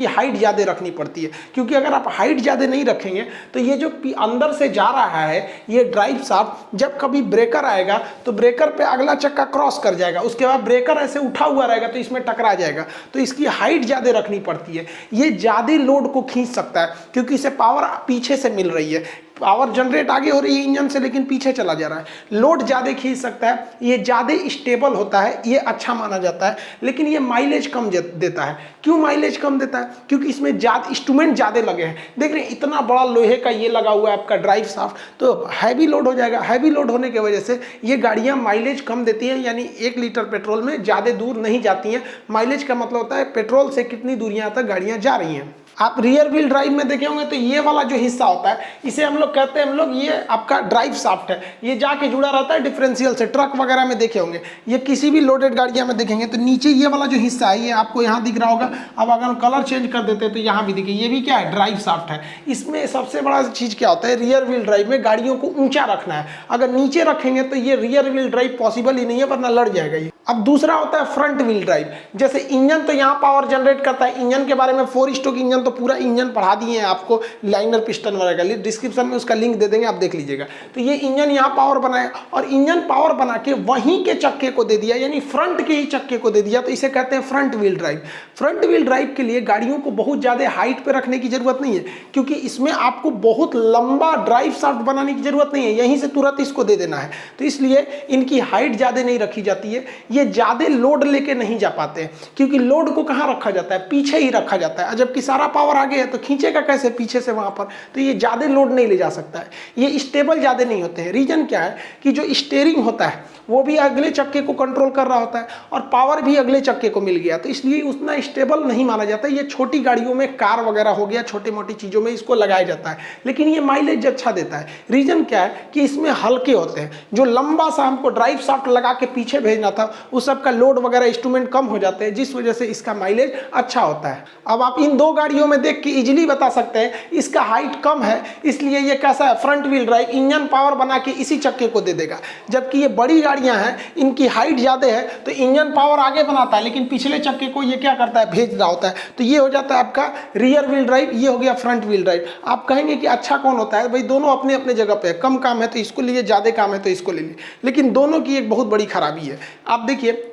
ये हाइट ज़्यादा रखनी पड़ती है, क्योंकि अगर आप हाइट ज़्यादा नहीं रखेंगे तो ये जो अंदर से जा रहा है ये ड्राइव शाफ्ट, जब कभी ब्रेकर आएगा तो ब्रेकर पे अगला चक्का क्रॉस कर जाएगा, उसके बाद ब्रेकर ऐसे उठा हुआ रहेगा तो इसमें टकरा जाएगा। तो इसकी हाइट ज़्यादा रखनी पड़ती है। ये ज़्यादा लोड को खींच सकता है क्योंकि इसे पावर पीछे से मिल रही है, पावर जनरेट आगे हो रही है इंजन से लेकिन पीछे चला जा रहा है, लोड ज़्यादा खींच सकता है, ये ज़्यादा स्टेबल होता है, ये अच्छा माना जाता है। लेकिन ये माइलेज कम देता है। क्यों माइलेज कम देता है? क्योंकि इसमें ज़्यादा इंस्ट्रूमेंट ज़्यादा लगे हैं। देख रहे हैं इतना बड़ा लोहे का ये लगा हुआ है आपका ड्राइव शाफ्ट, तो हैवी लोड हो जाएगा। हैवी लोड होने की वजह से ये गाड़ियाँ माइलेज कम देती हैं, यानी 1 लीटर पेट्रोल में ज़्यादा दूर नहीं जाती हैं। माइलेज का मतलब होता है पेट्रोल से कितनी दूरियाँ तक गाड़ियाँ जा रही हैं। आप रियर व्हील ड्राइव में देखे होंगे तो ये वाला जो हिस्सा होता है इसे हम लोग कहते हैं, हम लोग ये आपका ड्राइव शाफ्ट है, ये जाके जुड़ा रहता है डिफरेंशियल से। ट्रक वगैरह में देखे होंगे, ये किसी भी लोडेड गाड़ियां में देखेंगे तो नीचे ये वाला जो हिस्सा है ये आपको यहाँ दिख रहा होगा। अब अगर हम कलर चेंज कर देते हैं तो यहाँ भी दिखे, ये भी क्या है, ड्राइव शाफ्ट है। इसमें सबसे बड़ा चीज़ क्या होता है, रियर व्हील ड्राइव में गाड़ियों को ऊँचा रखना है। अगर नीचे रखेंगे तो ये रियर व्हील ड्राइव पॉसिबल ही नहीं है, वरना लड़ जाएगा ये। अब दूसरा होता है फ्रंट व्हील ड्राइव। जैसे इंजन तो यहाँ पावर जनरेट करता है, इंजन के बारे में 4 स्ट्रोक इंजन तो पूरा इंजन पढ़ा दिए हैं आपको, लाइनर पिस्टन वगैरह, डिस्क्रिप्शन में उसका लिंक दे देंगे, आप देख लीजिएगा। तो ये इंजन यहाँ पावर बनाया और इंजन पावर बना के वहीं के चक्के को दे दिया, यानी फ्रंट के ही चक्के को दे दिया, तो इसे कहते हैं front wheel drive. Front wheel drive के लिए गाड़ियों को बहुत ज़्यादा हाइट पर रखने की जरूरत नहीं है, क्योंकि इसमें आपको बहुत लंबा ड्राइव शाफ्ट बनाने की जरूरत नहीं है, यहीं से तुरंत इसको दे देना है। तो इसलिए इनकी हाइट ज़्यादा नहीं रखी जाती है। ये ज़्यादा लोड लेके नहीं जा पाते हैं, क्योंकि लोड को कहाँ रखा जाता है, पीछे ही रखा जाता है। जबकि सारा पावर आगे है तो खींचेगा कैसे पीछे से वहां पर, तो ये ज्यादा लोड नहीं ले जा सकता है। ये स्टेबल ज्यादा नहीं होते हैं। रीजन क्या है कि जो स्टीयरिंग होता है वो भी अगले चक्के को कंट्रोल कर रहा होता है और पावर भी अगले चक्के को मिल गया, तो इसलिए उतना स्टेबल नहीं माना जाता। ये छोटी गाड़ियों में, कार वगैरह हो गया, छोटी मोटी चीज़ों में इसको लगाया जाता है, लेकिन ये माइलेज अच्छा देता है। रीजन क्या है कि इसमें हल्के होते हैं। जो लंबा सा हमको ड्राइव शाफ्ट लगा के पीछे भेजना था उस सबका लोड वगैरह इंस्ट्रूमेंट कम हो जाते हैं, जिस वजह से इसका माइलेज अच्छा होता है। अब आप इन 2 गाड़ियों में देख के इजीली बता सकते हैं इसका हाइट कम है, इसलिए ये कैसा है, front wheel drive, engine power बना के इसी चक्के को दे देगा। जबकि ये बड़ी गाड़ियां हैं, इनकी हाइट ज़्यादा है तो इंजन पावर आगे बनाता है, लेकिन पिछले चक्के को ये क्या करता है, भेज रहा होता है। तो ये हो जाता है आपका रियर व्हील ड्राइव, ये हो गया फ्रंट व्हील ड्राइव। आप कहेंगे कि अच्छा कौन होता है, भाई दोनों अपने अपने जगह पे है। कम काम है तो इसको लीजिए, ज़्यादा काम है तो इसको ले लीजिए, लेकिन दोनों की एक बहुत बड़ी खराबी है। आप देखिए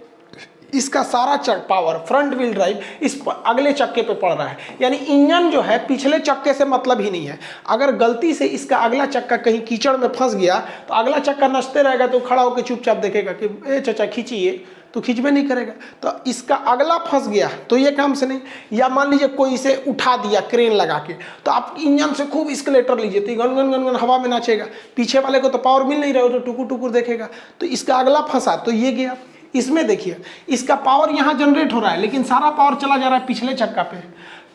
इसका सारा पावर फ्रंट व्हील ड्राइव इस अगले चक्के पे पड़ रहा है, यानी इंजन जो है पिछले चक्के से मतलब ही नहीं है। अगर गलती से इसका अगला चक्का कहीं कीचड़ में फंस गया तो अगला चक्का नचते रहेगा, तो खड़ा होकर चुपचाप देखेगा कि ए चाचा खींचिए, तो खींचवे नहीं करेगा। तो इसका अगला फंस गया तो ये काम से नहीं। या मान लीजिए कोई इसे उठा दिया क्रेन लगा के, तो आप इंजन से खूब एक्सीलरेटर लीजिए तो गन गन गन गन हवा में नाचेगा, पीछे वाले को तो पावर मिल नहीं रहा हो तो टुकुर टुकुर देखेगा। तो इसका अगला फंसा तो ये गया। इसमें देखिए इसका पावर यहाँ जनरेट हो रहा है, लेकिन सारा पावर चला जा रहा है पिछले चक्का पे।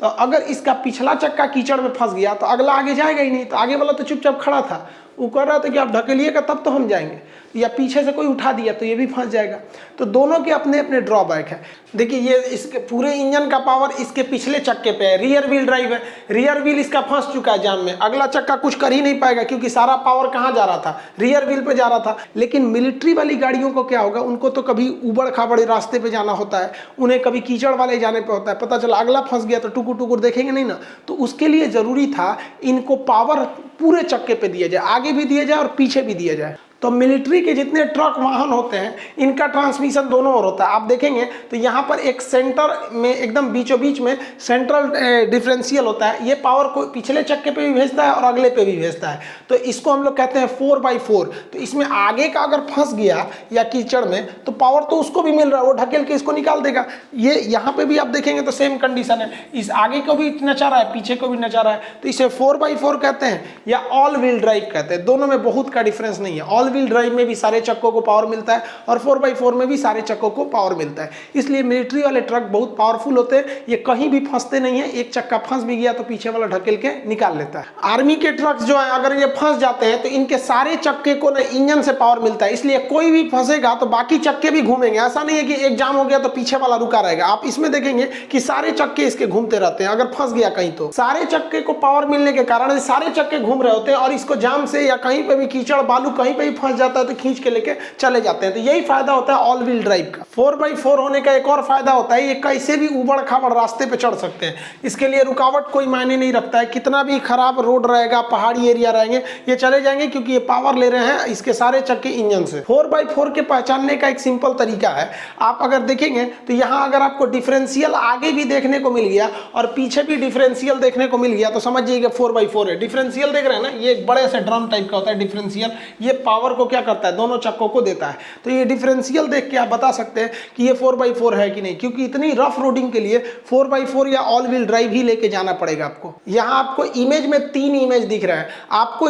तो अगर इसका पिछला चक्का कीचड़ में फंस गया तो अगला आगे जाएगा ही नहीं, तो आगे वाला तो चुपचाप खड़ा था, वो कह रहा था कि आप ढकेलिएगा तब तो हम जाएंगे, या पीछे से कोई उठा दिया तो ये भी फंस जाएगा। तो दोनों के अपने अपने ड्रॉबैक है। देखिए ये इसके पूरे इंजन का पावर इसके पिछले चक्के पे है, रियर व्हील ड्राइव है, रियर व्हील इसका फंस चुका है जाम में, अगला चक्का कुछ कर ही नहीं पाएगा क्योंकि सारा पावर कहाँ जा रहा था, रियर व्हील पे जा रहा था। लेकिन मिलिट्री वाली गाड़ियों को क्या होगा, उनको तो कभी उबड़ खाबड़ रास्ते पे जाना होता है, उन्हें कभी कीचड़ वाले जाने पे होता है, पता चला अगला फंस गया तो टुकुर टुकुर देखेंगे नहीं ना। तो उसके लिए जरूरी था इनको पावर पूरे चक्के पे दिया जाए, आगे भी दिया जाए और पीछे भी दिया जाए। तो मिलिट्री के जितने ट्रक वाहन होते हैं इनका ट्रांसमिशन दोनों ओर होता है। आप देखेंगे तो यहाँ पर एक सेंटर में एकदम बीचों बीच में सेंट्रल डिफरेंशियल होता है, ये पावर को पिछले चक्के पे भी भेजता है और अगले पे भी भेजता है। तो इसको हम लोग कहते हैं 4x4। तो इसमें आगे का अगर फंस गया या कीचड़ में तो पावर तो उसको भी मिल रहा है, वो ढकेल के इसको निकाल देगा। ये यहाँ पे भी आप देखेंगे तो सेम कंडीशन है, इस आगे को भी नचा रहा है, पीछे को भी नचा रहा है। तो इसे 4x4 कहते हैं या ऑल व्हील ड्राइव कहते हैं। दोनों में बहुत का डिफरेंस नहीं है। ऑल व्हील ड्राइव में भी सारे चक्कों को पावर मिलता है और 4x4 में भी सारे चक्कों को पावर मिलता है। इसलिए मिलिट्री वाले ट्रक बहुत पावरफुल होते हैं, ये कहीं भी फंसते नहीं है। एक चक्का फंस भी गया तो पीछे वाला ढकेल के निकाल लेता है। आर्मी के ट्रक जो है अगर ये फंस जाते हैं तो इनके सारे चक्के को ना इंजन से पावर मिलता है, इसलिए कोई भी फंसेगा तो बाकी चक्के भी घूमेंगे। ऐसा नहीं है कि एक जाम हो गया तो पीछे वाला रुका रहेगा। आप इसमें देखेंगे कि सारे चक्के इसके घूमते रहते हैं। अगर फंस गया कहीं तो सारे चक्के को पावर मिलने के कारण सारे चक्के घूम रहे होते हैं और इसको जाम से या कहीं पे भी कीचड़ बालू कहीं पे भी फंस जाता है तो खींच के लेके चले जाते हैं। तो यही फायदा होता है ऑल व्हील ड्राइव का। 4x4 होने का एक और फायदा होता है, ये कैसे भी उबड़ खाबड़ रास्ते पे चढ़ सकते हैं। इसके लिए रुकावट कोई मायने नहीं रखता है, कितना भी खराब रोड रहेगा, पहाड़ी एरिया रहेंगे, ये चले जाएंगे, क्योंकि ये पावर ले रहे हैं इसके सारे चक्के इंजन से। 4x4 के पहचानने का एक सिंपल तरीका है, आप अगर देखेंगे तो यहाँ अगर आपको डिफरेंशियल आगे भी देखने को मिल गया और पीछे भी डिफरेंशियल देखने को मिल गया तो समझ जाइए 4x4 है। डिफरेंशियल देख रहे हैं ना, ये एक बड़े से ड्रम टाइप का होता है डिफरेंशियल, ये पावर को क्या करता है, दोनों चक्कों को देता है। तो ये डिफरेंशियल देख के आप बता सकते हैं कि ये 4x4 है कि नहीं, क्योंकि इतनी रफ रोडिंग के लिए 4x4 या ऑल व्हील ड्राइव ही लेके जाना पड़ेगा आपको। यहाँ आपको इमेज में 3 इमेज दिख रहा है, आपको